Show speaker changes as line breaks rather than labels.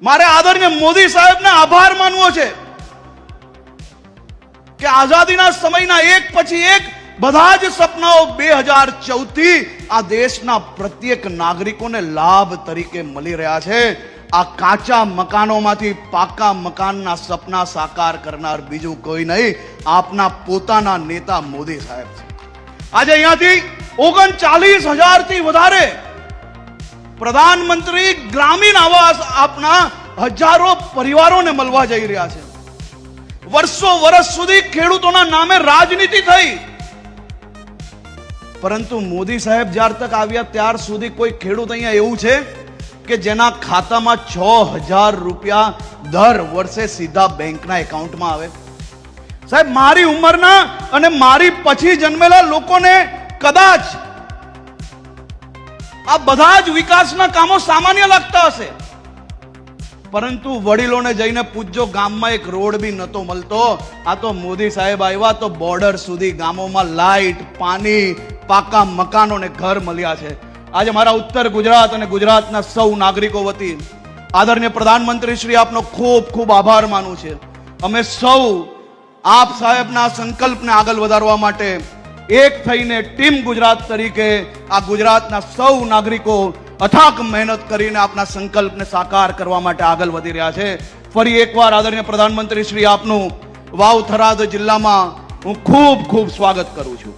મારે આદરણીય મોદી સાહેબને આભાર માનવો છે કે આઝાદીના સમયના એક પછી એક બધા જ સપનાઓ 2014 થી આ દેશના પ્રત્યેક નાગરિકોને લાભ તરીકે મળી રહ્યા છે. આ કાચા મકાનોમાંથી પાકા મકાનના સપના સાકાર કરનાર બીજું કોઈ નહીં, આપના પોતાના નેતા મોદી સાહેબ છે. આજે અહીંયાથી 39,000 થી વધારે પ્રધાનમંત્રી ગ્રામીણ આવાસ આપના હજારો પરિવારોને મળવા જઈ રહ્યા છે. વર્ષો સુધી ખેડૂતોના નામે રાજનીતિ થઈ, પરંતુ મોદી સાહેબ જ્યાર તક આવ્યા ત્યાર સુધી કોઈ ખેડૂત અહીંયા એવું છે કે જેના ખાતામાં 6,000 રૂપિયા દર વર્ષે સીધા બેંકના એકાઉન્ટમાં આવે? સાહેબ, મારી ઉંમરના અને મારી પછી જન્મેલા લોકોને કદાચ આ બધા જ વિકાસના કામો સામાન્ય લાગતા હશે, પરંતુ વડીલોને જઈને પૂછજો, ગામમાં એક રોડ બી નતો મળતો. આ તો મોદી સાહેબ આવ્યા તો બોર્ડર સુધી ગામોમાં લાઈટ, પાણી, પાકા મકાનો ને ઘર મળ્યા છે. આજે મારા ઉત્તર ગુજરાત અને ગુજરાતના સૌ નાગરિકો વતી આદરણીય પ્રધાનમંત્રી શ્રી આપનો ખૂબ ખૂબ આભાર માનું છે. અમે સૌ આપ સાહેબના સંકલ્પને આગળ વધારવા માટે એક થઈને ટીમ ગુજરાત તરીકે આ ગુજરાતના સૌ નાગરિકો અથાક મહેનત કરીને આપના સંકલ્પને સાકાર કરવા માટે આગળ વધી રહ્યા છે. ફરી એકવાર આદરણીય પ્રધાનમંત્રી શ્રી આપનું વાવ થરાદ જિલ્લામાં હું ખૂબ ખૂબ સ્વાગત કરું છું.